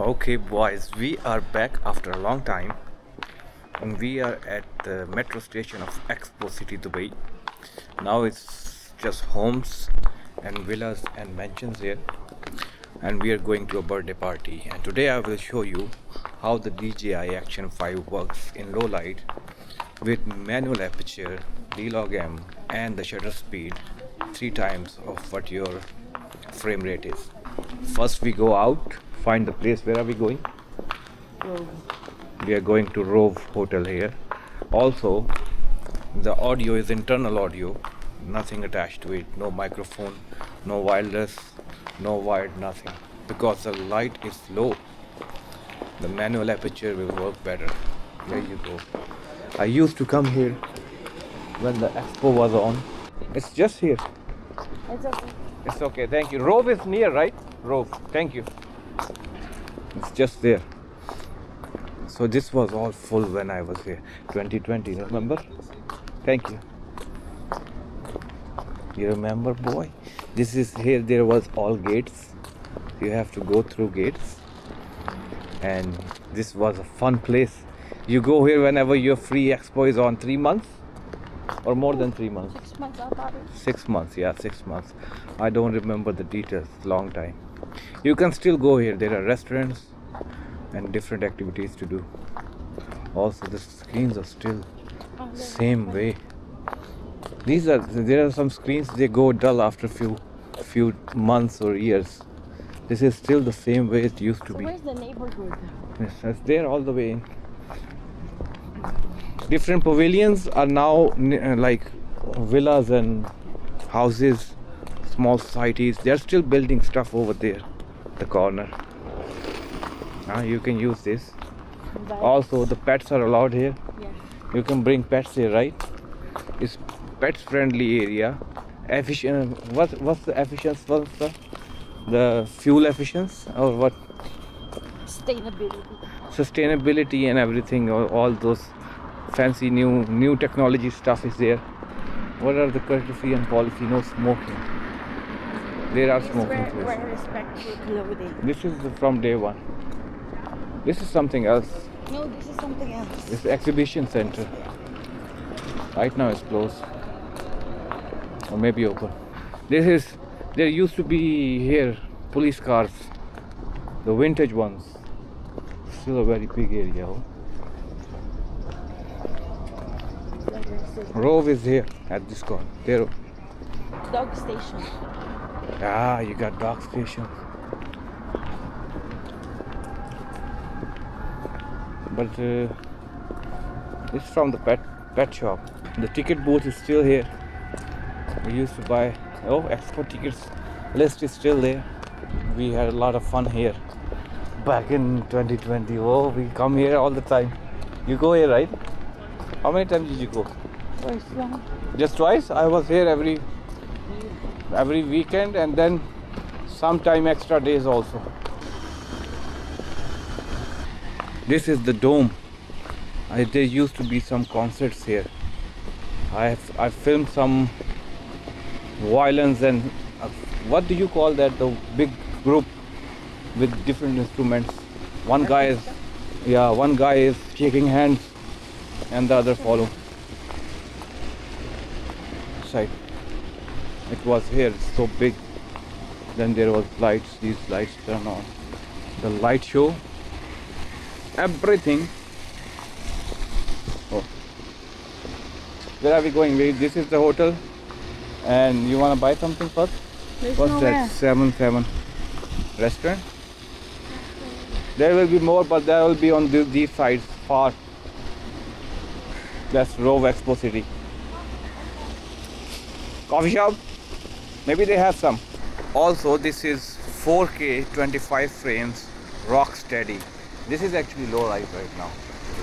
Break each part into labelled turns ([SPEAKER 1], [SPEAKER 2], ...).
[SPEAKER 1] Okay, boys, we are back after a long time, and we are at the metro station of Expo City, Dubai. Now it's just homes and villas and mansions here, and we are going to a birthday party. And today I will show you how the DJI Action 5 works in low light with manual aperture, D-Log M, and the shutter speed 3 times of what your frame rate is. First we go out, find the place. Where are we going? We are going to Rove Hotel here. Also, the audio is internal audio, nothing attached to it, no microphone, no wireless, no wired, nothing. Because the light is low, the manual aperture will work better. There you go. I used to come here when the Expo was on. It's just here.
[SPEAKER 2] It's okay.
[SPEAKER 1] It's okay, thank you. Rove is near, right? Rove, thank you. It's just there. So this was all full when I was here. 2020, remember? Thank you. You remember, boy? This is here, there was all gates. You have to go through gates. And this was a fun place. You go here whenever your free expo is on. 3 months? Or more than 3 months?
[SPEAKER 2] 6 months about it.
[SPEAKER 1] 6 months, yeah, 6 months. I don't remember the details, long time. You can still go here. There are restaurants and different activities to do. Also, the screens are still same way. There are some screens, they go dull after few months or years. This is still the same way it used to be.
[SPEAKER 2] Where's the neighborhood?
[SPEAKER 1] Yes, it's there all the way in. Different pavilions are now like villas and houses, small societies. They are still building stuff over there, the corner. You can use this. Also, the pets are allowed here.
[SPEAKER 2] Yeah.
[SPEAKER 1] You can bring pets here, right? It's pets friendly area. Efficient. What's the efficiency? What's the fuel efficiency or what? Sustainability and everything. All those fancy new technology stuff is there. What are the courtesy and policy? No smoking. There are smoking places.
[SPEAKER 2] Wear respectful clothing.
[SPEAKER 1] This is from day one. This is something else.
[SPEAKER 2] No, this is something else.
[SPEAKER 1] It's the exhibition center. Right now it's closed. Or maybe open. There used to be here police cars. The vintage ones. Still a very big area. Rove is here at this corner. There.
[SPEAKER 2] Dog station.
[SPEAKER 1] Ah, you got dog station. But it's from the pet shop. The ticket booth is still here. We used to buy Expo tickets. List is still there. We had a lot of fun here back in 2020. Oh, we come here all the time. You go here, right? How many times did you go?
[SPEAKER 2] Twice.
[SPEAKER 1] Just twice? I was here every weekend, and then sometime extra days also. This is the dome. There used to be some concerts here. I filmed some violins and what do you call that? The big group with different instruments. One guy is shaking hands, and the other follow. Side. It was here, so big. Then there was lights. These lights turn on. The light show. Everything. Oh. Where are we going? This is the hotel. And you want to buy something first? What's that? 7 restaurant? There will be more, but there will be on these sides far. That's Rove Expo City. Coffee shop? Maybe they have some. Also, this is 4K 25 frames rock steady. This is actually low light right now.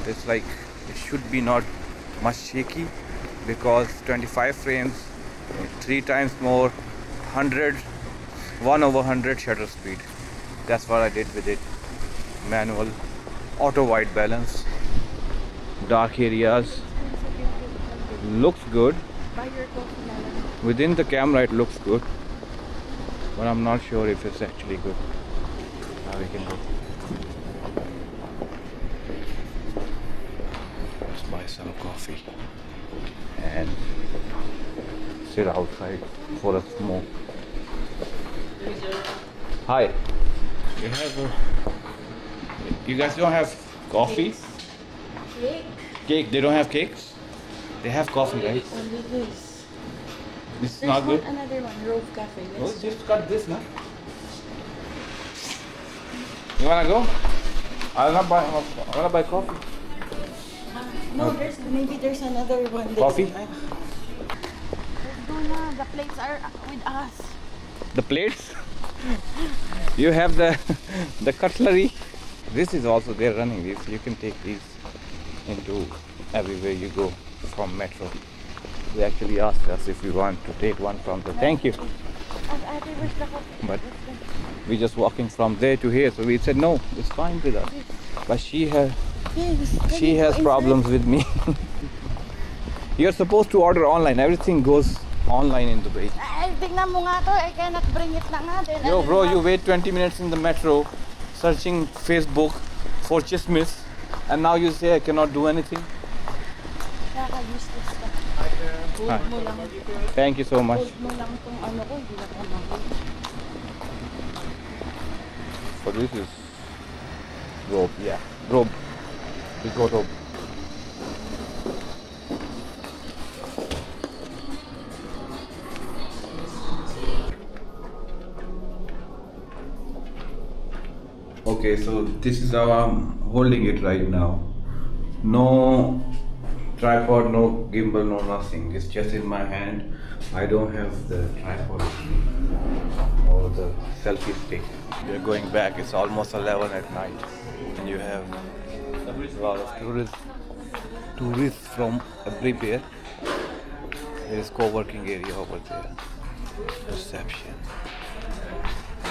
[SPEAKER 1] It's like it should be not much shaky because 25 frames, 3 times more, 1/100 shutter speed. That's what I did with it. Manual, auto white balance, dark areas. Looks good. Within the camera it looks good, but I'm not sure if it's actually good. Now we can go. buy some coffee and sit outside for a smoke. Hi. You have you guys don't have coffee?
[SPEAKER 2] Cake?
[SPEAKER 1] Cake. They don't have cakes? They have coffee, right?
[SPEAKER 2] Only this.
[SPEAKER 1] This is
[SPEAKER 2] There's
[SPEAKER 1] not good.
[SPEAKER 2] another one, Rove Cafe.
[SPEAKER 1] Oh,
[SPEAKER 2] Let's
[SPEAKER 1] just cut this now. You wanna go? I wanna buy coffee.
[SPEAKER 2] No, maybe there's another one.
[SPEAKER 1] Coffee?
[SPEAKER 2] Let's go na. The plates are with us.
[SPEAKER 1] The plates? You have the the cutlery. This is also they're running this. You can take these into everywhere you go from metro. They actually asked us if we want to take one from the. Thank you. But we just walking from there to here, so we said no, it's fine with us. But she has problems with me. You're supposed to order online. Everything goes online in Dubai.
[SPEAKER 2] Ay, tingnan mo nga to. I cannot bring it na nga.
[SPEAKER 1] Yo, bro, you wait 20 minutes in the metro, searching Facebook for chismis, and now you say I cannot do anything.
[SPEAKER 2] Kaka-useless ka.
[SPEAKER 1] Hi.
[SPEAKER 2] Hold mo lang.
[SPEAKER 1] Thank you so much.
[SPEAKER 2] Hold mo lang kung ano ko. Hindi na ko mahal.
[SPEAKER 1] So this is rope, yeah, rope. We got rope. Okay, so this is how I'm holding it right now. No tripod, no gimbal, no nothing. It's just in my hand. I don't have the tripod or the selfie stick. We're going back. It's almost 11 at night, and you have a lot of tourists from everywhere. There is co-working area over there. Reception.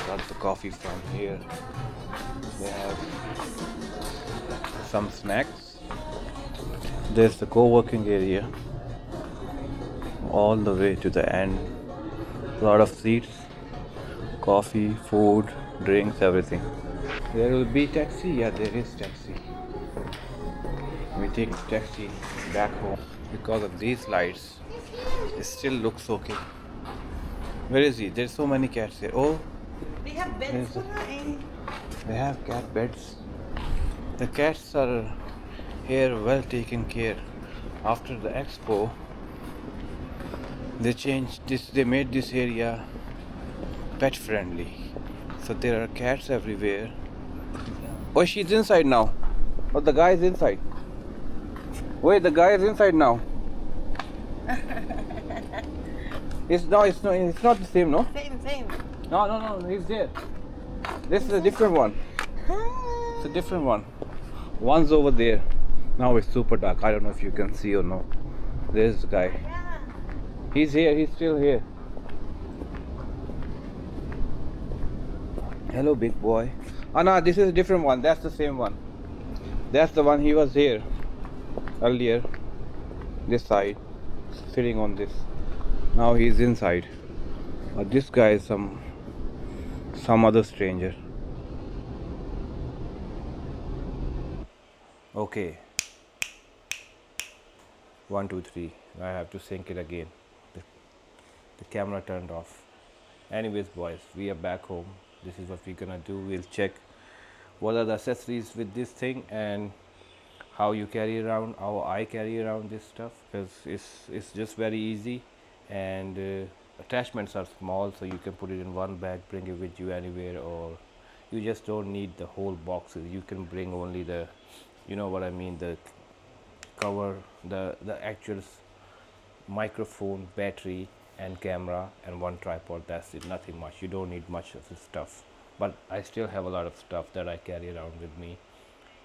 [SPEAKER 1] Got the coffee from here. They have some snacks. There's the co-working area all the way to the end. A lot of seats, coffee, food, drinks, everything. There will be taxi. Yeah, there is taxi. We take taxi back home. Because of these lights, it still looks okay. Where is he? There's so many cats here. Oh,
[SPEAKER 2] They have beds
[SPEAKER 1] There's a-
[SPEAKER 2] na eh.
[SPEAKER 1] they have cat beds. The cats are here well taken care. After the expo, they changed this. They made this area pet friendly. So there are cats everywhere. Oh, she's inside now. Oh, the guy is inside. Wait, the guy is inside now. It's not the same, no?
[SPEAKER 2] Same.
[SPEAKER 1] No, he's there. This is a different one.
[SPEAKER 2] Ah.
[SPEAKER 1] It's a different one. One's over there. Now it's super dark. I don't know if you can see or no. There's the guy.
[SPEAKER 2] Yeah.
[SPEAKER 1] He's here. He's still here. Hello, big boy. Oh no, this is a different one. That's the same one. That's the one he was here earlier. This side, sitting on this. Now he's inside. But this guy is some other stranger. Okay. 1, 2, 3. I have to sync it again. The camera turned off. Anyways, boys, we are back home. This is what we're gonna do. We'll check what are the accessories with this thing and how you carry around, how I carry around this stuff, because it's just very easy, and attachments are small, so you can put it in one bag, bring it with you anywhere, or you just don't need the whole boxes. You can bring only the, you know what I mean, the cover, the actual microphone, battery and camera, and one tripod. That's it, nothing much. You don't need much of the stuff, but I still have a lot of stuff that I carry around with me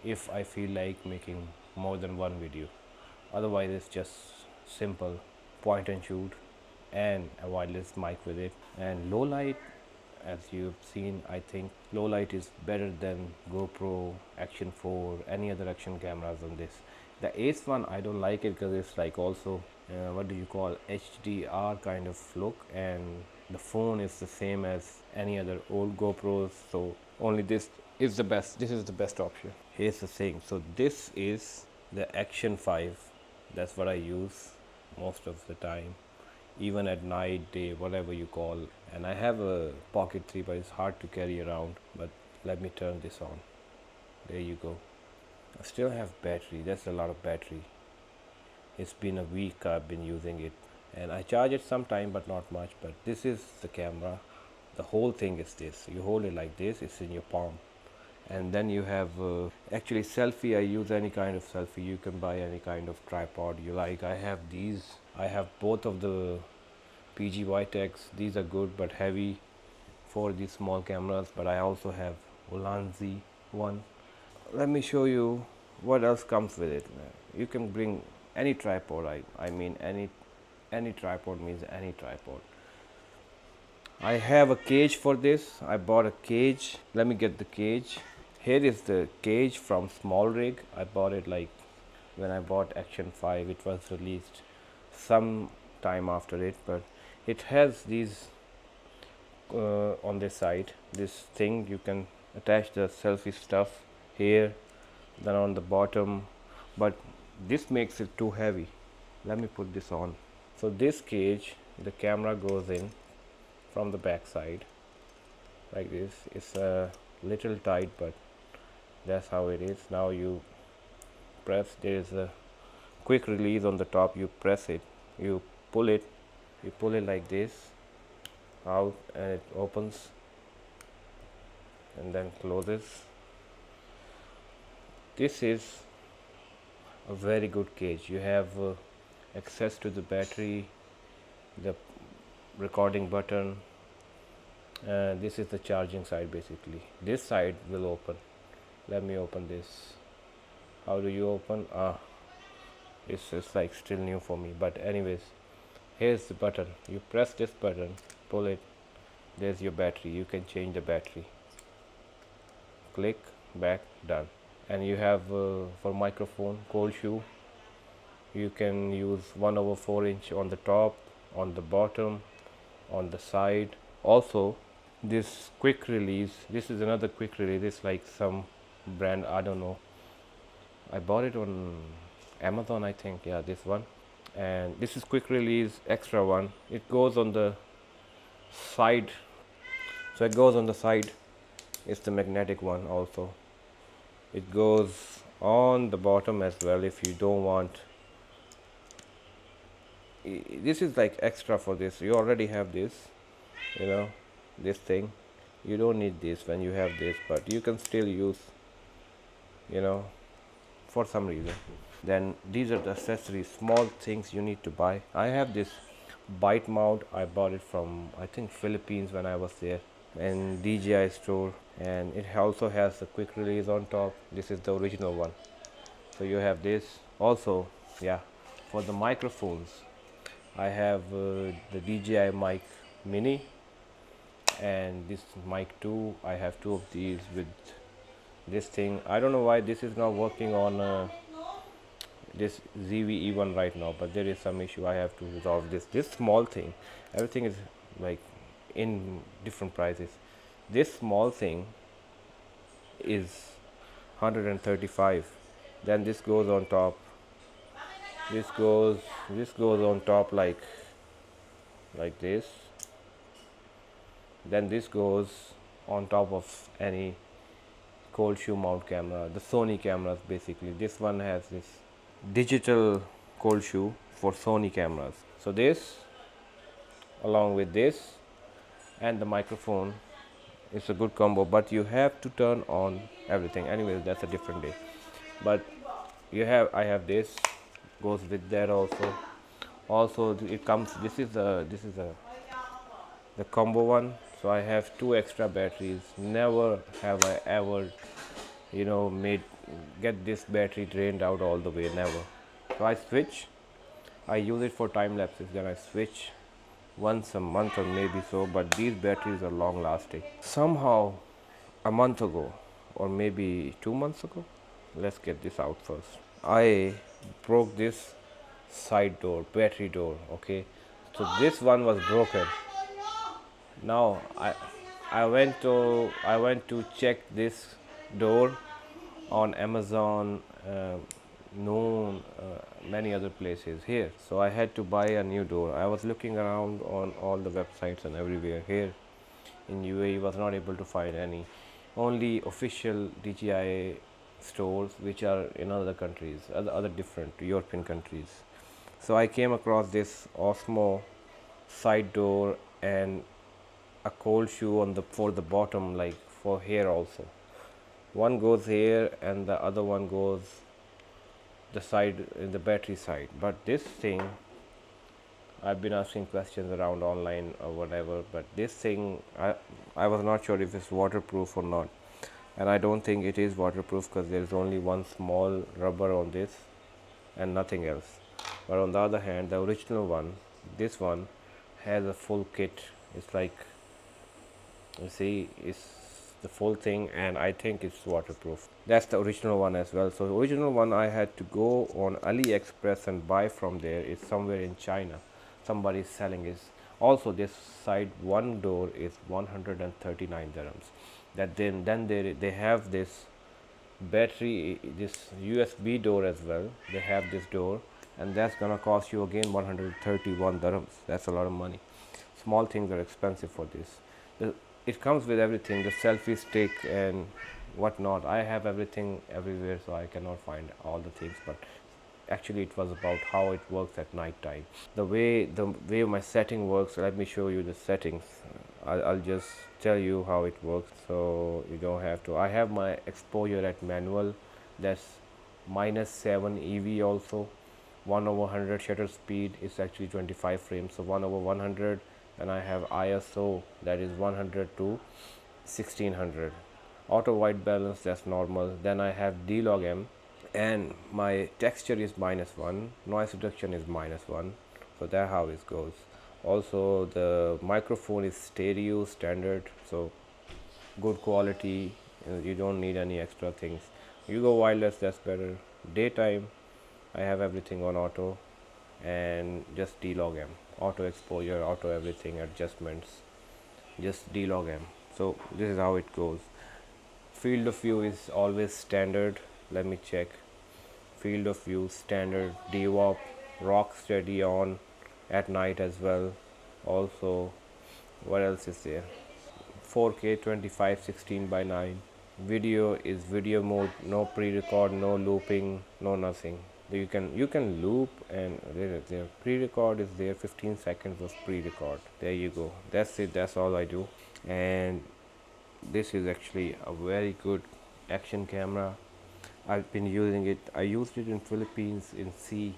[SPEAKER 1] if I feel like making more than one video. Otherwise it's just simple point and shoot and a wireless mic with it. And low light, as you've seen, I think low light is better than GoPro, Action 4, any other action cameras on this. The Ace one, I don't like it because it's like also what do you call, HDR kind of look, and the phone is the same as any other old GoPros, so only this is the best option. Here's the thing, so this is the Action 5 That's what I use most of the time, even at night, day, whatever you call. And I have a pocket 3, but it's hard to carry around. But let me turn this on. There you go. I still have battery. That's a lot of battery. It's been a week I've been using it, and I charge it sometime, but not much. But this is the camera. The whole thing is this. You hold it like this. It's in your palm, and then you have actually selfie. I use any kind of selfie. You can buy any kind of tripod you like. I have these. I have both of the PGY techs. These are good but heavy for these small cameras. But I also have Ulanzi one. Let me show you what else comes with it. You can bring any tripod. I mean any tripod means any tripod. I have a cage for this. I bought a cage. Let me get the cage. Here is the cage from Small Rig. I bought it like when I bought Action 5. It was released some time after it, but it has these on this side. This thing you can attach the selfie stuff here, then on the bottom, but this makes it too heavy. Let me put this on. So this cage, the camera goes in from the back side like this. It's a little tight, but that's how it is. Now you press, there is a quick release on the top. You press it, you pull it like this out, and it opens and then closes. This is a very good cage. You have access to the battery, the recording button. This is the charging side basically. This side will open. Let me open this. How do you open? It's like still new for me, but anyways, here's the button. You press this button, pull it, there's your battery. You can change the battery. Click, back, done. And you have for microphone, cold shoe. You can use 1/4 inch on the top, on the bottom, on the side. Also, this quick release, this is another quick release. It's like some brand, I don't know. I bought it on Amazon, I think. Yeah, this one. And this is quick release, extra one. It goes on the side. So it goes on the side. It's the magnetic one also. It goes on the bottom as well if you don't want. This is like extra for this. You already have this, you know, this thing. You don't need this when you have this, but you can still use, you know, for some reason. Then these are the accessories, small things you need to buy. I have this bite mount. I bought it from, I think, Philippines when I was there, and DJI store, and it also has a quick release on top. This is the original one. So you have this also. Yeah, for the microphones, I have the DJI mic mini and this mic 2. I have two of these with this thing. I don't know why this is not working on this ZVE one right now, but there is some issue. I have to resolve this small thing. Everything is like in different prices. This small thing is 135. Then this goes on top. This goes on top like this. Then this goes on top of any cold shoe mount camera, the Sony cameras basically. This one has this digital cold shoe for Sony cameras. So this along with this and the microphone, it's a good combo, but you have to turn on everything. Anyways, that's a different day. But I have this, goes with that also. Also it comes, this is the combo one. So I have two extra batteries. Never have I ever, you know, get this battery drained out all the way, never. So I switch. I use it for time lapses, then I switch once a month or maybe so, but these batteries are long lasting. Somehow a month ago or maybe 2 months ago, let's get this out first, I broke this side door, battery door. Okay, so this one was broken. Now I went to check this door on Amazon, known many other places here. So I had to buy a new door. I was looking around on all the websites and everywhere. Here in UAE was not able to find any. Only official DJI stores which are in other countries, other different European countries. So I came across this Osmo side door and a cold shoe on the for the bottom, like for here also. One goes here and the other one goes the side in the battery side. But this thing, I've been asking questions around online or whatever, but this thing, I was not sure if it's waterproof or not. And I don't think it is waterproof because there's only one small rubber on this and nothing else. But on the other hand, the original one, this one, has a full kit. It's like, you see, it's the full thing, and I think it's waterproof. That's the original one as well. So the original one I had to go on AliExpress and buy from there. It's somewhere in China. Somebody is selling it. Also, this side one door is 139 dirhams. That then they have this battery, this USB door as well. They have this door, and that's gonna cost you again 131 dirhams. That's a lot of money. Small things are expensive for this. It comes with everything, the selfie stick and whatnot. I have everything everywhere, so I cannot find all the things, but actually it was about how it works at night time. The way my setting works, let me show you the settings. I'll just tell you how it works so you don't have to. I have my exposure at manual, that's -7 EV also. 1 over 100 shutter speed is actually 25 frames, so 1 over 100. And I have ISO, that is 100 to 1600. Auto white balance, that's normal. Then I have D-Log M, and my texture is -1, noise reduction is -1. So that's how it goes. Also the microphone is stereo standard, so good quality. You don't need any extra things. You go wireless, that's better. Daytime I have everything on auto, and just D-Log M, auto exposure, auto everything, adjustments, just D-Log M. So this is how it goes. Field of view is always standard. Let me check. Field of view standard, DWAP, rock steady on at night as well. Also, what else is there? 4K 25/16:9. Video is video mode, no pre-record, no looping, no nothing. You can loop, and there pre-record is there, 15 seconds of pre-record. There you go. That's it. That's all I do. And this is actually a very good action camera. I've been using it. I used it in Philippines in sea.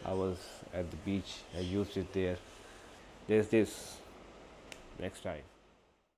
[SPEAKER 1] I was at the beach. I used it there. There's this next time.